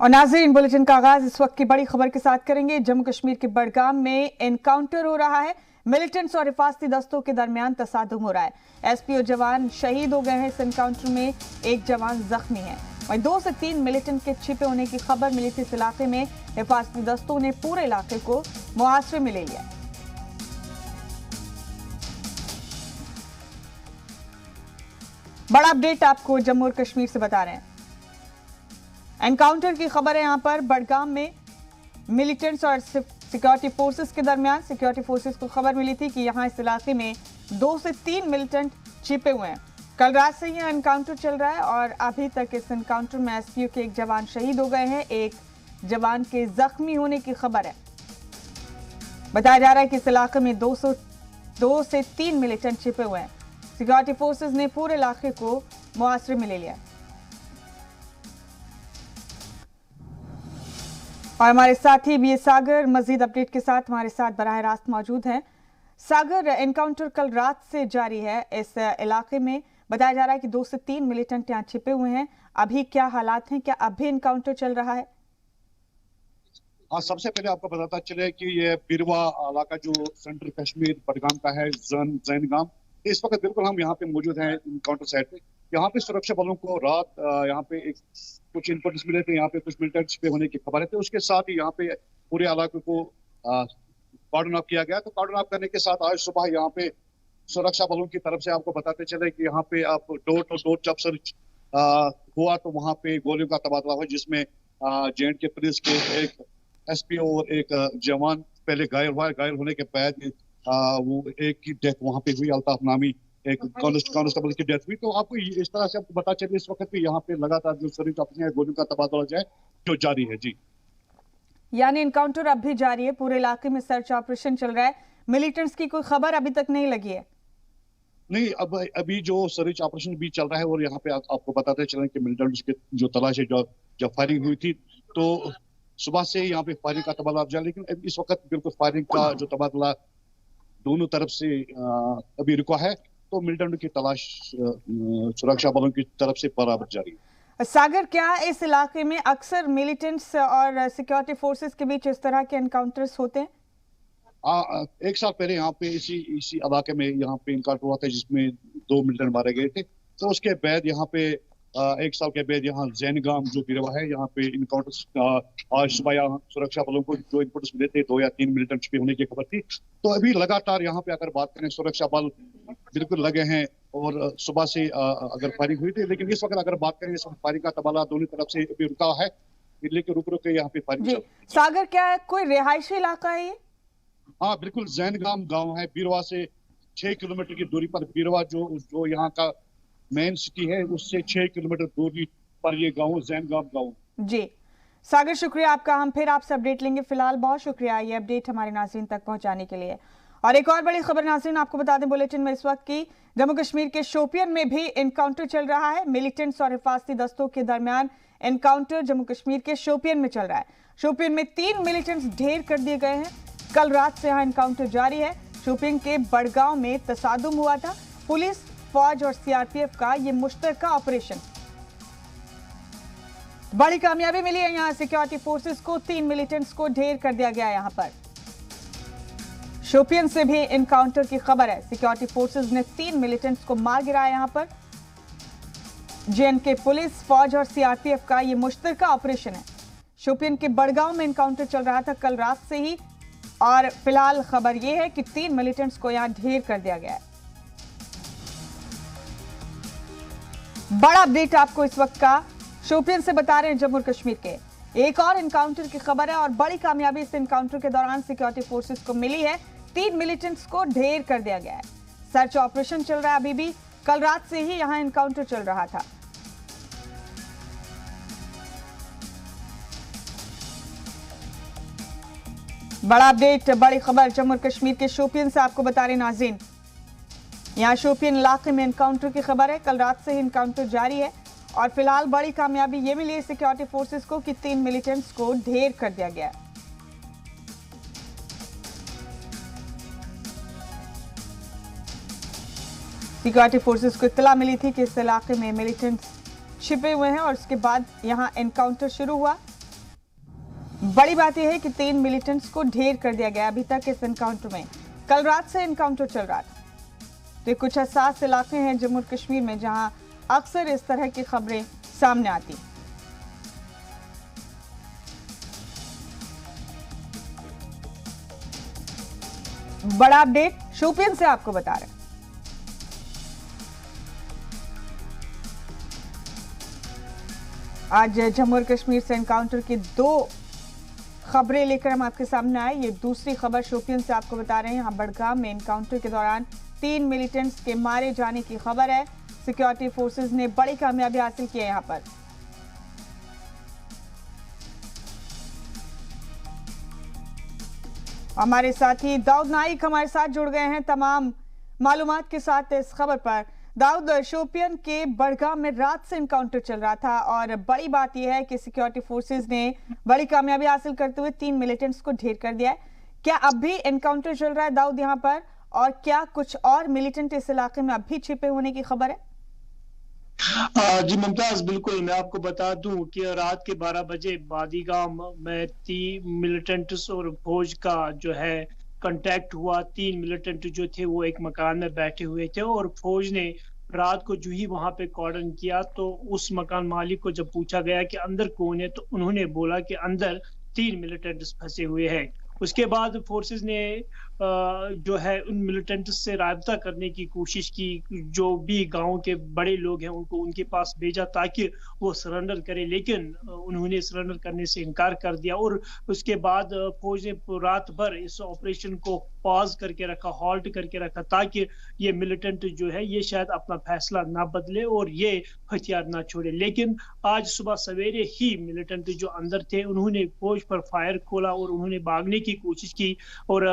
और नाज़रीन, बुलेटिन का आगाज इस वक्त की बड़ी खबर के साथ करेंगे। जम्मू कश्मीर के बडगाम में एनकाउंटर हो रहा है। मिलिटेंट्स और हिफाजती दस्तों के दरमियान तसादुम हो रहा है। एसपीओ जवान शहीद हो गए हैं। इस एनकाउंटर में एक जवान जख्मी है। वहीं 2 से 3 मिलिटेंट के छिपे होने की खबर मिली थी। इस इलाके में हिफाजती दस्तों ने पूरे इलाके को मुहासरे में ले लिया। बड़ा अपडेट आपको जम्मू और कश्मीर से बता रहे हैं। एनकाउंटर की खबर है। यहां पर बडगाम में मिलिटेंट्स और सिक्योरिटी फोर्सेस के दरमियान सिक्योरिटी फोर्सेस को खबर मिली थी कि यहां इस इलाके में 2 से 3 मिलिटेंट छिपे हुए हैं। कल रात से यह एनकाउंटर चल रहा है और अभी तक इस एनकाउंटर में एसपीओ के एक जवान शहीद हो गए हैं। एक जवान के जख्मी होने की खबर है। बताया जा रहा है कि इस इलाके में 2 से 3 मिलिटेंट छिपे हुए हैं। सिक्योरिटी फोर्सेस ने पूरे इलाके को मुहासरे में ले लिया। और हमारे साथी बी सागर मजीद अपडेट के साथ हमारे साथ बराह रास्त मौजूद हैं। सागर, एनकाउंटर कल रात से जारी है इस इलाके में। बताया जा रहा है कि 2 से 3 मिलिटेंट यहाँ छिपे हुए हैं। अभी क्या हालात हैं? क्या अभी एनकाउंटर चल रहा है? हाँ, सबसे पहले आपको बताता चले कि ये बिरवा इलाका जो सेंट्रल कश्मीर बडगाम का है, जैनगाम, इस वक्त बिल्कुल हम यहाँ पे मौजूद हैं एनकाउंटर साइट पे। यहाँ पे सुरक्षा बलों को रात यहाँ पे कुछ इनपुट्स मिले थे, यहाँ पे कुछ मिलिटेंट्स पे होने की खबर है। तो उसके साथ ही यहाँ पे पूरे इलाके को कार्डन ऑफ किया गया। तो कार्डन ऑफ करने के साथ आज सुबह यहाँ पे सुरक्षा बलों की तरफ से आपको बताते चले कि यहाँ पे आप डोर टू डोर जब सर्च हुआ तो वहाँ पे गोलियों का तबादला हुआ, जिसमें जेएंड के पुलिस के एक एसपीओ और एक जवान पहले घायल हुआ। घायल होने के बाद वो एक की डेथ वहाँ पे हुई, अल्ताफ नामी एक कांस्टेबल की डेथ हुई। तो आपको इस तरह से आपको पता चले इस वक्त भी यहाँ पे लगातार जो सर्च ऑपरेशन है, गोलियों का तबादला जाए जो जारी है। जी, यानी एनकाउंटर अब भी जारी है। पूरे इलाके में सर्च ऑपरेशन चल रहा है। मिलिटेंट्स की कोई खबर अभी तक नहीं लगी है? नहीं, अभी जो सर्च ऑपरेशन भी चल रहा है और यहाँ पे आपको बताते चले कि मिलिटेंट्स के जो तलाश है, जब फायरिंग हुई थी तो सुबह से यहाँ पे फायरिंग का तबादला जारी, लेकिन इस वक्त बिल्कुल फायरिंग का जो तबादला दोनों तरफ से अभी रुका है। तो मिलिटेंट की तलाश सुरक्षा बलों की तरफ से बराबर जारी है। सागर, क्या इस इलाके में अक्सर मिलिटेंट्स और सिक्योरिटी फोर्सेस के बीच इस तरह के एनकाउंटर्स होते हैं? एक साल पहले यहाँ पे इसी इलाके में यहाँ पे इनकाउंटर हुआ था, जिसमें 2 मिलिटेंट मारे गए थे। तो उसके बाद यहाँ पे एक साल के बाद यहाँ जैनगाम जो बिरवा है, यहाँ पे इनकाउंटर आज सुबह यहाँ सुरक्षा बलों को जो इनपुट्स मिले थे 2 या 3 मिलिटेंट छिपे होने की खबर थी। तो अभी लगातार यहाँ पे अगर बात करें, सुरक्षा बल बिल्कुल लगे हैं और सुबह से अगर फायरिंग हुई थी, लेकिन इस वक्त अगर बात करें इस फायरिंग का तबादला दोनों तरफ से अभी रुका है, लेकिन रुक रुक के यहाँ पे फायरिंग चल रही है। सागर, क्या कोई रिहायशी इलाका है ये? हाँ, बिल्कुल जैनगाम गांव है। बिरवा से 6 किलोमीटर की दूरी पर बिरवा जो यहाँ का मेन सिटी है, उससे 6 किलोमीटर दूरी पर ये गांव जैनगाम गांव। जी सागर, शुक्रिया आपका। हम फिर आपसे अपडेट लेंगे। फिलहाल बहुत शुक्रिया ये अपडेट हमारे नाज़रीन तक पहुंचाने के लिए। और एक और बड़ी खबर नाज़रीन आपको बता दें बुलेटिन में इस वक्त की, जम्मू कश्मीर के शोपियन में भी एनकाउंटर चल रहा है। मिलिटेंट्स और हिफाजती दस्तों के दरमियान एनकाउंटर जम्मू कश्मीर के शोपियन में चल रहा है। शोपियन में 3 मिलिटेंट्स ढेर कर दिए गए हैं। कल रात से यहाँ एनकाउंटर जारी है। शोपियन के बडगांव में तसादुम हुआ था। पुलिस, फौज और सीआरपीएफ का ये मुश्तरका ऑपरेशन, बड़ी कामयाबी मिली है। यहाँ सिक्योरिटी फोर्सेस को 3 मिलिटेंट्स को ढेर कर दिया गया। यहाँ पर शोपियन से भी एनकाउंटर की खबर है। सिक्योरिटी फोर्सेस ने 3 मिलिटेंट्स को मार गिराया। यहाँ पर जेएंडके पुलिस, फौज और सीआरपीएफ का ये मुश्तरका ऑपरेशन है। शोपियन के बडगांव में एनकाउंटर चल रहा था कल रात से ही, और फिलहाल खबर यह है कि 3 मिलिटेंट्स को यहां ढेर कर दिया गया है। बड़ा अपडेट आपको इस वक्त का शोपियन से बता रहे हैं जम्मू कश्मीर के। एक और एनकाउंटर की खबर है और बड़ी कामयाबी इस एनकाउंटर के दौरान सिक्योरिटी फोर्सेस को मिली है। 3 मिलिटेंट्स को ढेर कर दिया गया है। सर्च ऑपरेशन चल रहा है अभी भी। कल रात से ही यहां एनकाउंटर चल रहा था। बड़ा अपडेट, बड़ी खबर जम्मू कश्मीर के शोपियन से आपको बता रहे नाज़रीन। यहाँ शोपियन इलाके में एनकाउंटर की खबर है। कल रात से ही एनकाउंटर जारी है और फिलहाल बड़ी कामयाबी ये मिली है सिक्योरिटी फोर्सेस को कि 3 मिलिटेंट्स को ढेर कर दिया गया। सिक्योरिटी फोर्सेस को इत्तला मिली थी कि इस इलाके में मिलिटेंट्स छिपे हुए हैं और उसके बाद यहां एनकाउंटर शुरू हुआ। बड़ी बात यह है कि 3 मिलिटेंट्स को ढेर कर दिया गया अभी तक इस एनकाउंटर में। कल रात से एनकाउंटर चल रहा था। तो कुछ हसास इलाके हैं जम्मू कश्मीर में जहां अक्सर इस तरह की खबरें सामने आती। बड़ा अपडेट शोपियन से आपको बता रहे हैं। आज जम्मू और कश्मीर से एनकाउंटर की 2 खबरें लेकर हम आपके सामने आए। ये दूसरी खबर शोपियन से आपको बता रहे हैं। यहां बड़गाम में एनकाउंटर के दौरान 3 मिलिटेंट्स के मारे जाने की खबर है। सिक्योरिटी फोर्सेस ने बड़ी कामयाबी हासिल की है यहां पर। हमारे साथी दाऊद नाइक हमारे साथ जुड़ गए हैं तमाम मालूमात के साथ इस खबर पर। दाऊद, शोपियन के बड़गाम में रात से एनकाउंटर चल रहा था और बड़ी बात यह है कि सिक्योरिटी फोर्सेस ने बड़ी कामयाबी हासिल करते हुए 3 मिलिटेंट्स को ढेर कर दिया है। क्या अब भी एनकाउंटर चल रहा है दाऊद यहां पर, और क्या कुछ और मिलिटेंट इस इलाके में अभी छिपे होने की खबर है? जी मुमताज, बिल्कुल। मैं आपको बता दूं कि रात के 12 बजे बादीगाम में 3 मिलिटेंट्स और फौज का जो है कांटेक्ट हुआ। 3 मिलिटेंट जो थे वो एक मकान में बैठे हुए थे और फौज ने रात को जो ही वहां पे कॉर्डन किया तो उस मकान मालिक को जब पूछा गया कि अंदर कौन है तो उन्होंने बोला कि अंदर 3 मिलिटेंट्स फंसे हुए हैं। उसके बाद फोर्सेस ने जो है उन मिलिटेंट्स से राब्ता करने की कोशिश की। जो भी गांव के बड़े लोग हैं उनको उनके पास भेजा ताकि वो सरेंडर करें, लेकिन उन्होंने सरेंडर करने से इनकार कर दिया। और उसके बाद फौज ने रात भर इस ऑपरेशन को पॉज करके रखा, हॉल्ट करके रखा, ताकि ये मिलिटेंट जो है ये शायद अपना फैसला ना बदले और ये हथियार ना छोड़े। लेकिन आज सुबह सवेरे ही मिलिटेंट जो अंदर थे उन्होंने फौज पर फायर खोला और उन्होंने भागने की कोशिश की और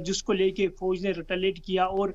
जिसको लेके फौज ने रिटेलिएट किया। और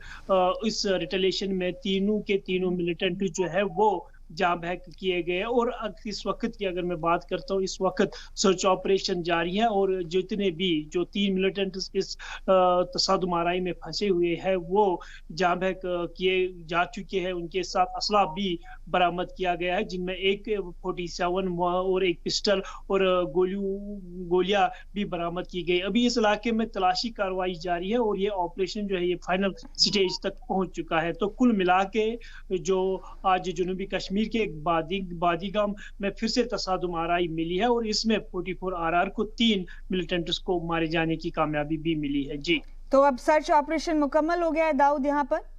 इस रिटेलिएशन में तीनों के तीनों मिलिटेंट जो है वो जाँ बहक किए गए। और इस वक्त की अगर मैं बात करता हूँ, इस वक्त सर्च ऑपरेशन जारी है और जितने भी जो 3 मिलिटेंट इस तसादुम आराई में फंसे हुए हैं वो जाँ बहक किए जा चुके हैं। उनके साथ असला भी बरामद किया गया है, जिनमें एक 47 और एक पिस्टल और गोलियां भी बरामद की गई। अभी इस इलाके में तलाशी कार्रवाई जारी है और ये ऑपरेशन जो है ये फाइनल स्टेज तक पहुंच चुका है। तो कुल मिला के जो आज जनूबी कश्मीर के बादीगाम में फिर से तसादुम आराई मिली है और इसमें 44 RR को 3 मिलिटेंट्स को मारे जाने की कामयाबी भी मिली है। जी, तो अब सर्च ऑपरेशन मुकम्मल हो गया है दाऊद यहाँ पर?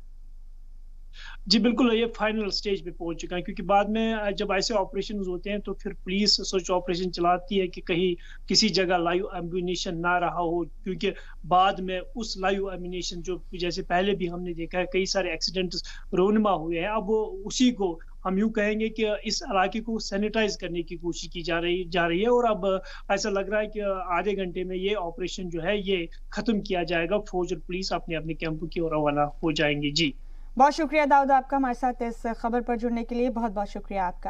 जी बिल्कुल, ये फाइनल स्टेज पे पहुंच चुका है, क्योंकि बाद में जब ऐसे ऑपरेशन होते हैं तो फिर पुलिस सर्च ऑपरेशन चलाती है कि कहीं किसी जगह लाइव एम्युनिशन ना रहा हो, क्योंकि बाद में उस लाइव एम्युनिशन जो जैसे पहले भी हमने देखा है कई सारे एक्सीडेंट्स रोनमा हुए हैं, अब उसी को हम यूं कहेंगे कि इस इलाके को सैनिटाइज करने की कोशिश की जा रही है। और अब ऐसा लग रहा है कि आधे घंटे में ये ऑपरेशन जो है ये खत्म किया जाएगा। फौज और पुलिस अपने अपने कैंपों की ओर रवाना हो जाएंगे। जी, बहुत शुक्रिया दाऊद आपका हमारे साथ इस खबर पर जुड़ने के लिए। बहुत बहुत शुक्रिया आपका।